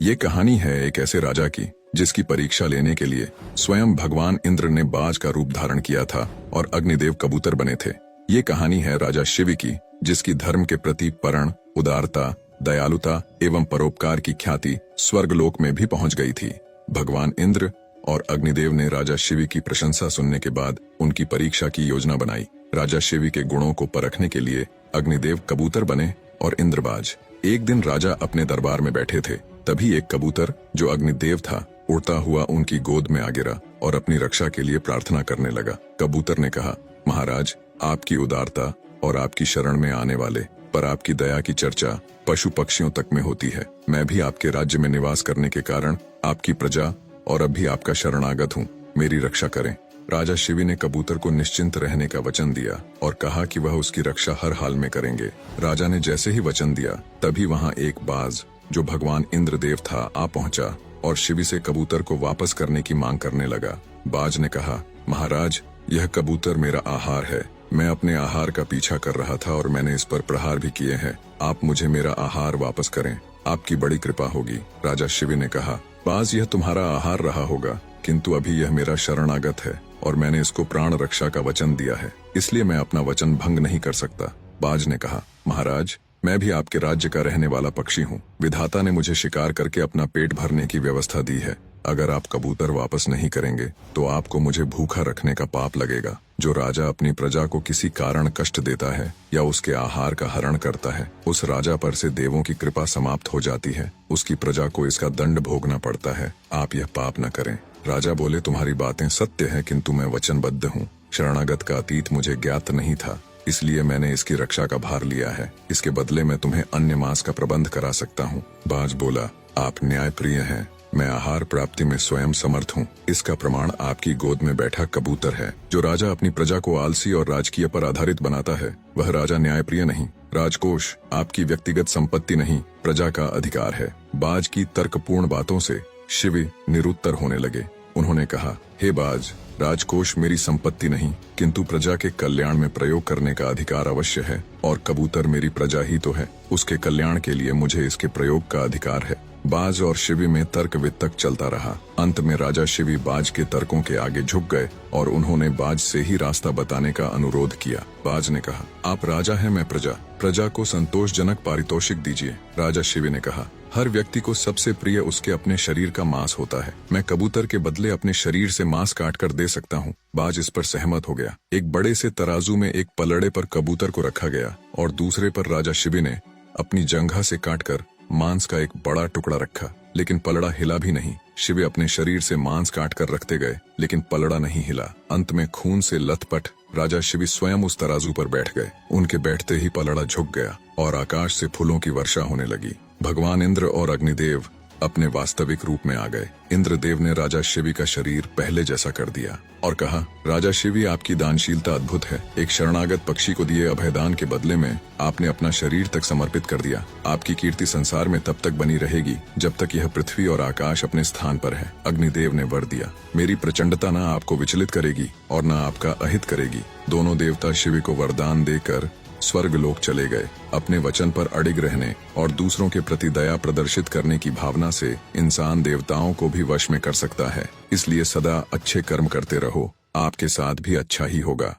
ये कहानी है एक ऐसे राजा की जिसकी परीक्षा लेने के लिए स्वयं भगवान इंद्र ने बाज का रूप धारण किया था और अग्निदेव कबूतर बने थे। ये कहानी है राजा शिव की, जिसकी धर्म के प्रति परण, उदारता, दयालुता एवं परोपकार की ख्याति स्वर्गलोक में भी पहुंच गई थी। भगवान इंद्र और अग्निदेव ने राजा शिव की प्रशंसा सुनने के बाद उनकी परीक्षा की योजना बनाई। राजा शिव के गुणों को परखने के लिए अग्निदेव कबूतर बने और इंद्र बाज। एक दिन राजा अपने दरबार में बैठे थे, तभी एक कबूतर जो अग्निदेव था उड़ता हुआ उनकी गोद में आ गिरा और अपनी रक्षा के लिए प्रार्थना करने लगा। कबूतर ने कहा, महाराज, आपकी उदारता और आपकी शरण में आने वाले पर आपकी दया की चर्चा पशु पक्षियों तक में होती है। मैं भी आपके राज्य में निवास करने के कारण आपकी प्रजा और अब भी आपका शरणागत हूँ, मेरी रक्षा करें। राजा शिव ने कबूतर को निश्चिंत रहने का वचन दिया और कहा कि वह उसकी रक्षा हर हाल में करेंगे। राजा ने जैसे ही वचन दिया तभी वहां एक बाज जो भगवान इंद्रदेव था आ पहुंचा और शिव से कबूतर को वापस करने की मांग करने लगा। बाज ने कहा, महाराज, यह कबूतर मेरा आहार है। मैं अपने आहार का पीछा कर रहा था और मैंने इस पर प्रहार भी किए हैं। आप मुझे मेरा आहार वापस करें, आपकी बड़ी कृपा होगी। राजा शिव ने कहा, बाज, यह तुम्हारा आहार रहा होगा, किंतु अभी यह मेरा शरणागत है और मैंने इसको प्राण रक्षा का वचन दिया है, इसलिए मैं अपना वचन भंग नहीं कर सकता। बाज ने कहा, महाराज, मैं भी आपके राज्य का रहने वाला पक्षी हूँ। विधाता ने मुझे शिकार करके अपना पेट भरने की व्यवस्था दी है। अगर आप कबूतर वापस नहीं करेंगे तो आपको मुझे भूखा रखने का पाप लगेगा। जो राजा अपनी प्रजा को किसी कारण कष्ट देता है या उसके आहार का हरण करता है, उस राजा पर से देवों की कृपा समाप्त हो जाती है। उसकी प्रजा को इसका दंड भोगना पड़ता है। आप यह पाप न करें। राजा बोले, तुम्हारी बातें सत्य है, किंतु मैं वचनबद्ध हूँ। शरणागत का अतीत मुझे ज्ञात नहीं था, इसलिए मैंने इसकी रक्षा का भार लिया है। इसके बदले मैं तुम्हें अन्य मांस का प्रबंध करा सकता हूँ। बाज बोला, आप न्यायप्रिय हैं। मैं आहार प्राप्ति में स्वयं समर्थ हूँ। इसका प्रमाण आपकी गोद में बैठा कबूतर है। जो राजा अपनी प्रजा को आलसी और राजकीय पर आधारित बनाता है, वह राजा न्यायप्रिय नहीं। राजकोष आपकी व्यक्तिगत संपत्ति नहीं, प्रजा का अधिकार है। बाज की तर्कपूर्ण बातों से शिव निरुत्तर होने लगे। उन्होंने कहा, हे बाज, राजकोष मेरी संपत्ति नहीं, किंतु प्रजा के कल्याण में प्रयोग करने का अधिकार अवश्य है, और कबूतर मेरी प्रजा ही तो है। उसके कल्याण के लिए मुझे इसके प्रयोग का अधिकार है। बाज और शिवी में तर्क वितर्क चलता रहा। अंत में राजा शिवी बाज के तर्कों के आगे झुक गए और उन्होंने बाज से ही रास्ता बताने का अनुरोध किया। बाज ने कहा, आप राजा हैं, मैं प्रजा। प्रजा को संतोषजनक पारितोषिक दीजिए। राजा शिवी ने कहा, हर व्यक्ति को सबसे प्रिय उसके अपने शरीर का मांस होता है। मैं कबूतर के बदले अपने शरीर से मांस काट कर दे सकता हूँ। बाज इस पर सहमत हो गया। एक बड़े से तराजू में एक पलड़े पर कबूतर को रखा गया और दूसरे पर राजा शिवी ने अपनी जंघा से काटकर मांस का एक बड़ा टुकड़ा रखा, लेकिन पलड़ा हिला भी नहीं। शिव अपने शरीर से मांस काट कर रखते गए, लेकिन पलड़ा नहीं हिला। अंत में खून से लथपथ राजा शिव स्वयं उस तराजू पर बैठ गए। उनके बैठते ही पलड़ा झुक गया और आकाश से फूलों की वर्षा होने लगी। भगवान इंद्र और अग्निदेव अपने वास्तविक रूप में आ गए। इंद्रदेव ने राजा शिवी का शरीर पहले जैसा कर दिया और कहा, राजा शिवी, आपकी दानशीलता अद्भुत है। एक शरणागत पक्षी को दिए अभयदान के बदले में आपने अपना शरीर तक समर्पित कर दिया। आपकी कीर्ति संसार में तब तक बनी रहेगी जब तक यह पृथ्वी और आकाश अपने स्थान पर है। अग्निदेव ने वर दिया, मेरी प्रचंडता न आपको विचलित करेगी और न आपका अहित करेगी। दोनों देवता शिवी को वरदान देकर स्वर्गलोक चले गए। अपने वचन पर अडिग रहने और दूसरों के प्रति दया प्रदर्शित करने की भावना से इंसान देवताओं को भी वश में कर सकता है। इसलिए सदा अच्छे कर्म करते रहो, आपके साथ भी अच्छा ही होगा।